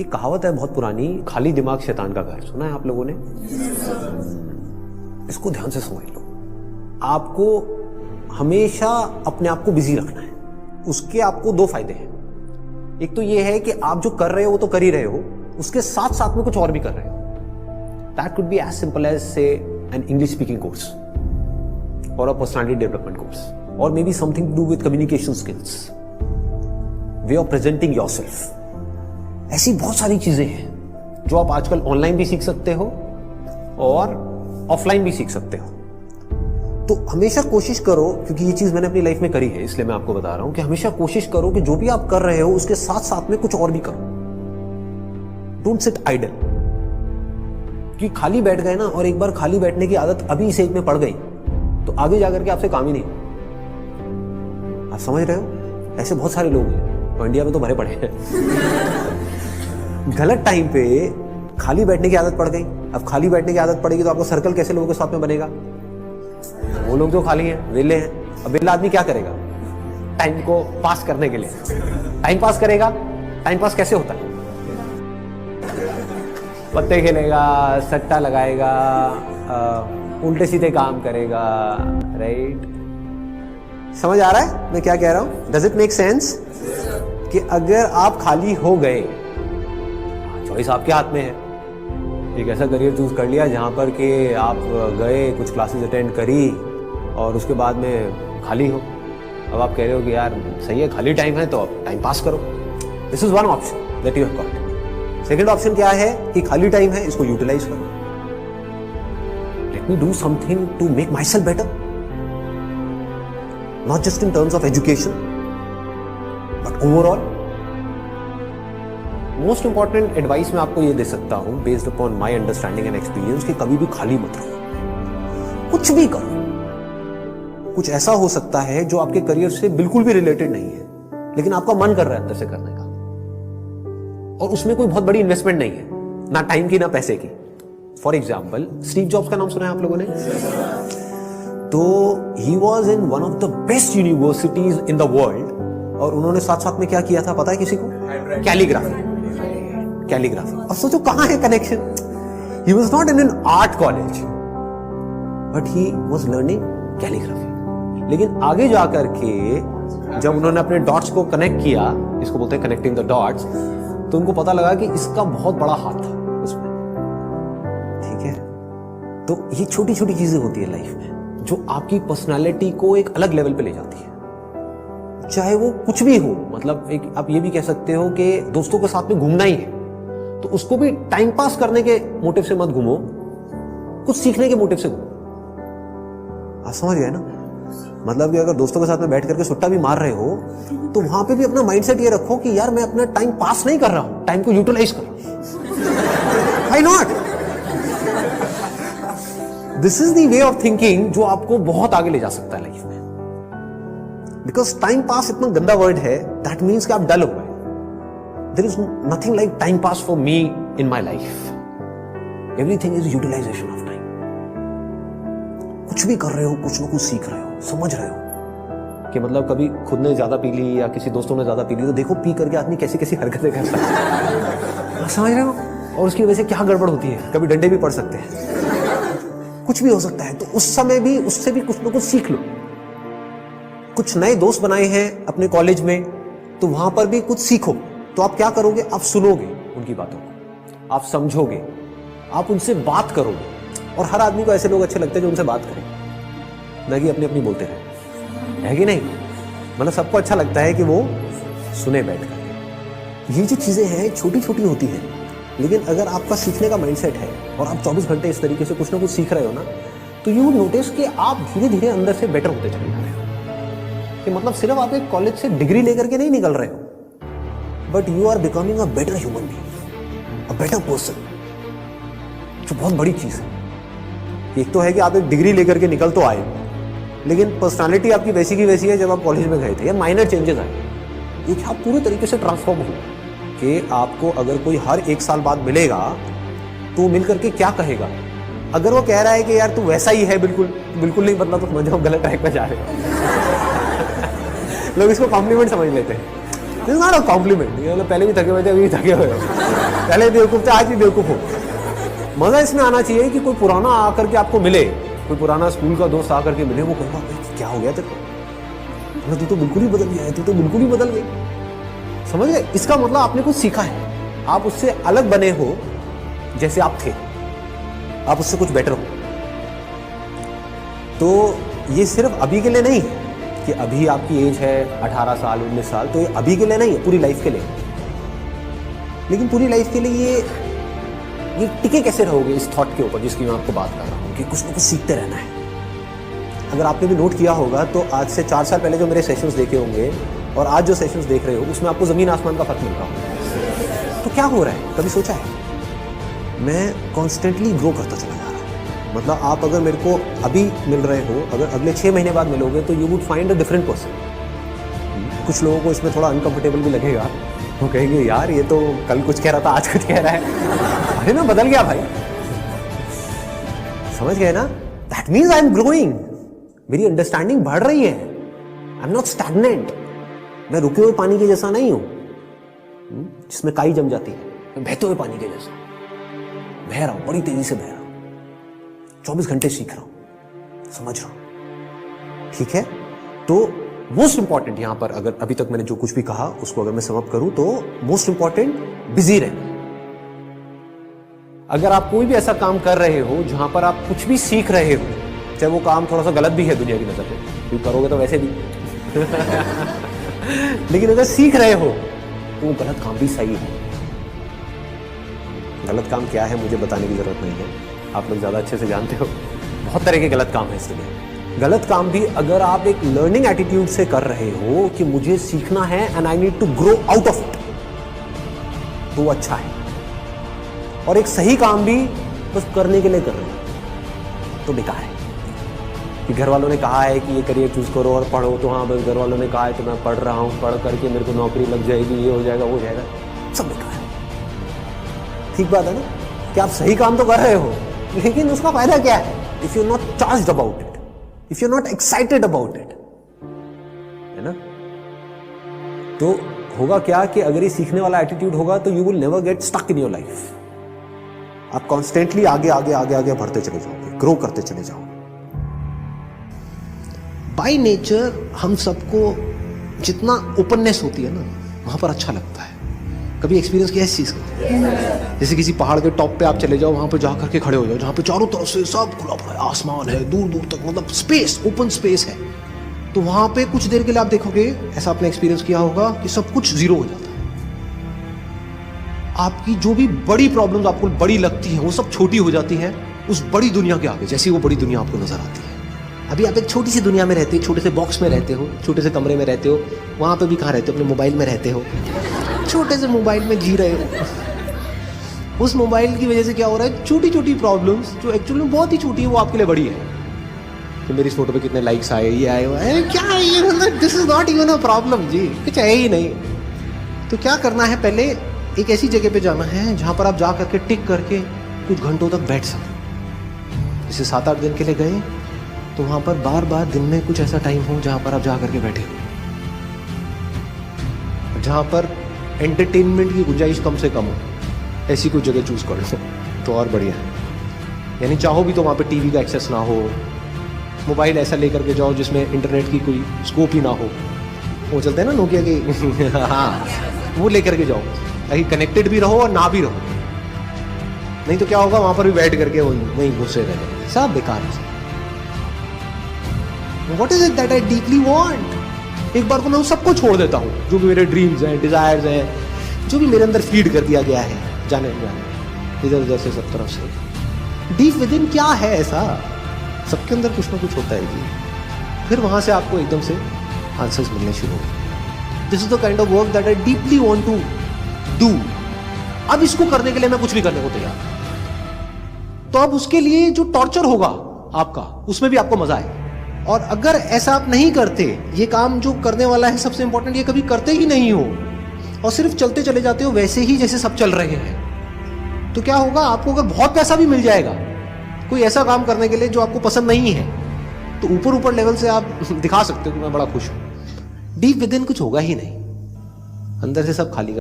एक कहावत है बहुत पुरानी, खाली दिमाग शैतान का घर। सुना है आप लोगों ने? इसको ध्यान से समझ लो। आपको हमेशा अपने आप को बिजी रखना है। उसके आपको दो फायदे हैं। एक तो ये है कि आप जो कर रहे हो वो तो कर ही रहे हो, उसके साथ साथ में कुछ और भी कर रहे हो। That could be as simple as say an English speaking course और अ पर्सनालिटी डेवलपमेंट कोर्स, और maybe something to do with communication skills, way of presenting yourself. ऐसी बहुत सारी चीजें हैं जो आप आजकल ऑनलाइन भी सीख सकते हो और ऑफलाइन भी सीख सकते हो। तो हमेशा कोशिश करो, क्योंकि ये चीज मैंने अपनी लाइफ में करी है इसलिए मैं आपको बता रहा हूं कि हमेशा कोशिश करो कि जो भी आप कर रहे हो उसके साथ साथ में कुछ और भी करो। Don't sit idle. कि खाली बैठ गए ना, और एक बार खाली बैठने की आदत अभी इस एज में पड़ गई तो आगे जाकर के आपसे काम ही नहीं। आप समझ रहे हो? ऐसे बहुत सारे लोग हैं और इंडिया में तो भरे पड़े हैं। गलत टाइम पे खाली बैठने की आदत पड़ गई। अब खाली बैठने की आदत पड़ेगी तो आपको सर्कल कैसे लोगों के साथ में बनेगा? वो लोग जो खाली हैं, वेले हैं। अब वेला आदमी क्या करेगा टाइम को पास करने के लिए? टाइम पास करेगा। टाइम पास कैसे होता है? पत्ते खेलेगा, सट्टा लगाएगा, उल्टे सीधे काम करेगा। राइट? समझ आ रहा है मैं क्या कह रहा हूं? Does it make sense? कि अगर आप खाली हो गए, चॉइस आपके हाथ में है। एक ऐसा करियर चूज कर लिया जहां पर कि आप गए, कुछ क्लासेस अटेंड करी और उसके बाद में खाली हो। अब आप कह रहे हो कि यार सही है, खाली टाइम है तो अब टाइम पास करो। This is one option that you have got. Second option क्या है कि खाली टाइम है, इसको यूटिलाइज करो। Let me do something to make myself better, not just in terms of education but overall. Most important advice मैं आपको ये दे सकता हूं based upon my understanding and experience कि कभी भी खाली मत रहो, कुछ भी करो। कुछ ऐसा हो सकता है जो आपके करियर से बिल्कुल भी रिलेटेड नहीं है, लेकिन आपका मन कर रहा है अंदर से करने का, और उसमें कोई बहुत बड़ी इन्वेस्टमेंट नहीं है, ना टाइम की ना पैसे की। फॉर एग्जाम्पल, स्टीव जॉब्स का नाम सुना है आप लोगों ने? तो he was in one of the best universities in the world, और उन्होंने साथ साथ में क्या किया था पता है किसी को? कैलीग्राफी। कैलीग्राफी। अब सोचो कहां है connection? He was not in an art college but he was learning calligraphy. लेकिन आगे जाकर के जब उन्होंने अपने डॉट्स को कनेक्ट किया, इसको बोलते हैं कनेक्टिंग द डॉट्स, तो उनको पता लगा कि इसका बहुत बड़ा हाथ था उसमें। ठीक है? तो ये छोटी छोटी चीजें होती है लाइफ में जो आपकी पर्सनालिटी को एक अलग लेवल पे ले जाती है। चाहे वो कुछ भी हो, मतलब एक आप ये भी कह सकते हो कि दोस्तों के साथ में घूमना ही है तो उसको भी टाइम पास करने के मोटिव से मत घूमो, कुछ सीखने के मोटिव से घूमो। आप समझ गए ना? मतलब कि अगर दोस्तों के साथ में बैठ करके सुट्टा भी मार रहे हो तो वहां पे भी अपना माइंडसेट ये रखो कि यार मैं अपना टाइम पास नहीं कर रहा हूं, टाइम को यूटिलाइज कर रहा हूं। Why not? This is the way of thinking जो आपको बहुत आगे ले जा सकता है लाइफ में। बिकॉज टाइम पास इतना गंदा वर्ड है, दैट मीन्स कि आप डल हो गए। There is nothing like time pass for me in my life. Everything is utilization of time. कुछ भी कर रहे हो, कुछ ना कुछ सीख रहे हो, समझ रहे हो कि मतलब कभी खुद ने ज्यादा पी ली या किसी दोस्तों ने ज्यादा पी ली तो देखो पी करके आदमी कैसी कैसी हरकतें करता है। समझ रहे हो? और उसकी वजह से क्या गड़बड़ होती है, कभी डंडे भी पड़ सकते हैं, कुछ भी हो सकता है। तो उस समय भी उससे भी कुछ ना कुछ सीख लो। कुछ नए दोस्त बनाए हैं अपने कॉलेज में तो वहां पर भी कुछ सीखो। तो आप क्या करोगे? आप सुनोगे उनकी बातों को, आप समझोगे, आप उनसे बात करोगे। और हर आदमी को ऐसे लोग अच्छे लगते हैं जो उनसे बात करें, ना कि अपनी अपनी बोलते रहे, है कि नहीं? मतलब सबको अच्छा लगता है कि वो सुने बैठ कर। ये जो चीजें हैं छोटी छोटी होती हैं, लेकिन अगर आपका सीखने का माइंडसेट है और आप 24 घंटे इस तरीके से कुछ ना कुछ सीख रहे हो ना, तो यू नोटिस कि आप धीरे धीरे अंदर से बेटर होते चले जा रहे हो। कि मतलब सिर्फ आप एक कॉलेज से डिग्री लेकर के नहीं निकल रहे हो, but you are becoming a better human being, a better person, जो बहुत बड़ी चीज है। एक तो है कि आप एक डिग्री लेकर के निकल तो आए, लेकिन पर्सनालिटी आपकी वैसी की वैसी है जब आप कॉलेज में गए थे, या माइनर चेंजेस आए। एक आप पूरे तरीके से ट्रांसफॉर्म हो कि आपको अगर कोई हर 1 साल बाद मिलेगा तो मिल करके क्या कहेगा? अगर वो कह रहा है कि यार तू वैसा ही है, बिल्कुल बिल्कुल नहीं बदला, तो समझ जाओ गलत ट्रैक पे जा रहे हो। लोग इसको कॉम्प्लीमेंट समझ लेते हैं। This is not a compliment. ये पहले भी थके हुए थे, अभी भी थके हुए हो, पहले बेवकूफ थे, आज भी बेवकूफ हो। मजा इसमें आना चाहिए कि कोई पुराना आकर के आपको मिले, कोई पुराना स्कूल का दोस्त आकर के मिले, वो कहूँगा क्या हो गया तेरे को, तू तो बिल्कुल ही बदल गया है, तू तो बिल्कुल ही बदल गई। समझ गए? इसका मतलब आपने कुछ सीखा है, आप उससे अलग बने हो जैसे आप थे, आप उससे कुछ बेटर हो। तो ये सिर्फ अभी के लिए नहीं है कि अभी आपकी एज है 18 साल 19 साल, तो ये अभी के लिए नहीं है, पूरी लाइफ के लिए। लेकिन पूरी लाइफ के लिए ये टिके कैसे रहोगे इस थॉट के ऊपर जिसकी मैं आपको बात कर रहा हूँ कि कुछ ना कुछ सीखते रहना है। अगर आपने भी नोट किया होगा तो आज से 4 साल पहले जो मेरे सेशंस देखे होंगे और आज जो सेशंस देख रहे हो उसमें आपको ज़मीन आसमान का फर्क मिल रहा होगा। तो क्या हो रहा है, कभी सोचा है? मैं कॉन्स्टेंटली ग्रो करता चला जा रहा हूँ। मतलब आप अगर मेरे को अभी मिल रहे हो, अगर अगले 6 महीने बाद मिलोगे तो you would find a different person. कुछ लोगों को इसमें थोड़ा अनकंफर्टेबल भी लगेगा, वो कहेंगे यार ये तो कल कुछ कह रहा था आज कुछ कह रहा है, अरे मैं बदल गया भाई। समझ गए ना? That means I am growing, मेरी अंडरस्टैंडिंग बढ़ रही है। आई एम नॉट स्टैग्नेंट, मैं रुके हुए पानी के जैसा नहीं हूं जिसमें काई जम जाती है। मैं बहते हुए पानी के जैसा बह रहा हूं, बड़ी तेजी से बह रहा हूं, 24 घंटे सीख रहा हूं, समझ रहा हूं। ठीक है? तो मोस्ट इंपॉर्टेंट यहां पर, अगर अभी तक मैंने जो कुछ भी कहा उसको अगर मैं समअप करूं तो मोस्ट इंपॉर्टेंट बिजी रहना। अगर आप कोई भी ऐसा काम कर रहे हो जहां पर आप कुछ भी सीख रहे हो, चाहे वो काम थोड़ा सा गलत भी है दुनिया की नजर में, क्योंकि करोगे तो वैसे भी लेकिन अगर सीख रहे हो तो वो गलत काम भी सही है। गलत काम क्या है मुझे बताने की जरूरत नहीं है, आप लोग ज्यादा अच्छे से जानते हो। बहुत तरह के गलत काम है इस दुनिया में। गलत काम भी अगर आप एक लर्निंग एटीट्यूड से कर रहे हो कि मुझे सीखना है and I need to grow out of it, तो वो अच्छा है। और एक सही काम भी बस करने के लिए कर रहे हो तो बेकार है। कि घर वालों ने कहा है कि ये करियर चूज करो और पढ़ो, तो हाँ बस घर वालों ने कहा है तो मैं पढ़ रहा हूँ, पढ़ करके मेरे को नौकरी लग जाएगी, ये हो जाएगा, वो हो जाएगा, सब बेकार है। ठीक बात है ना कि आप सही काम तो कर रहे हो, लेकिन उसका फायदा क्या है? If you not charged about it, if you not excited about it, है ना? तो होगा क्या कि अगर ये सीखने वाला एटीट्यूड होगा तो you will never get stuck in your life. आप कॉन्स्टेंटली आगे आगे आगे आगे बढ़ते चले जाओगे, ग्रो करते चले जाओगे। बाय नेचर हम सबको जितना ओपननेस होती है ना, वहां पर अच्छा लगता है। कभी एक्सपीरियंस किया है इस चीज का? जैसे किसी पहाड़ के टॉप पे आप चले जाओ, वहां पे जा करके खड़े हो जाओ, जहां पे चारों तरफ से सब खुला पड़ा है, आसमान है दूर दूर तक, मतलब स्पेस, ओपन स्पेस है। तो वहां पे कुछ देर के लिए आप देखोगे, ऐसा आपने एक्सपीरियंस किया होगा कि सब कुछ जीरो हो जाता है। आपकी जो भी बड़ी प्रॉब्लम्स आपको बड़ी लगती है वो सब छोटी हो जाती है उस बड़ी दुनिया के आगे, जैसी वो बड़ी दुनिया आपको नजर आती है। अभी आप एक छोटी सी दुनिया में रहते हो, छोटे से बॉक्स में रहते हो, छोटे से कमरे में रहते हो, वहां पे भी कहाँ रहते हो? अपने मोबाइल में रहते हो, छोटे से मोबाइल में जी रहे हो। उस मोबाइल की वजह से क्या हो रहा है, छोटी छोटी प्रॉब्लम्स जो एक्चुअली में बहुत ही छोटी है वो आपके लिए बड़ी है। कि मेरी इस फोटो पे कितने लाइक्स आए, ये आए, क्या है ये, this is not even a problem जी, कुछ है ही नहीं। तो क्या करना है, पहले एक ऐसी जगह पे जाना है जहां पर आप जा करके टिक करके कुछ घंटों तक बैठ सकें। जैसे 7-8 दिन के लिए गए तो वहां पर बार बार दिन में कुछ ऐसा टाइम हो जहां पर आप जा करके बैठे हो, जहां पर एंटरटेनमेंट की गुंजाइश कम से कम हो, ऐसी कोई जगह चूज कर लो तो और बढ़िया है। यानी चाहो भी तो वहां पे टीवी का एक्सेस ना हो, मोबाइल ऐसा लेकर के जाओ जिसमें इंटरनेट की कोई स्कोप ही ना हो, वो चलते हैं ना नोकिया के हाँ, वो लेकर के जाओ ताकि कनेक्टेड भी रहो और ना भी रहो। नहीं तो क्या होगा, वहां पर भी बैठ करके वहीं घुसे रहे, सब बेकार है। What is it that I deeply want? एक बार को मैं उन सबको छोड़ देता हूँ जो भी मेरे ड्रीम्स हैं, डिजायर्स हैं, जो भी मेरे अंदर फीड कर दिया गया है जाने इधर उधर से सब तरफ से। डीप विद इन क्या है ऐसा, सबके अंदर कुछ ना कुछ होता है जी। फिर वहां से आपको एकदम से आंसर्स मिलने शुरू हो। This is the kind of work that I deeply want to do. अब इसको करने के लिए मैं कुछ भी करने को तैयार। तो अब उसके लिए जो टॉर्चर होगा आपका, उसमें भी आपको मजा आए। और अगर ऐसा आप नहीं करते, ये काम जो करने वाला है सबसे इंपॉर्टेंट, ये कभी करते ही नहीं हो और सिर्फ चलते चले जाते हो वैसे ही जैसे सब चल रहे हैं, तो क्या होगा, आपको अगर बहुत पैसा भी मिल जाएगा कोई ऐसा काम करने के लिए जो आपको पसंद नहीं है, तो ऊपर ऊपर लेवल से आप दिखा सकते हो कि मैं बड़ा खुश हूं, डीप विद इन कुछ होगा ही नहीं। अंदर से सब खाली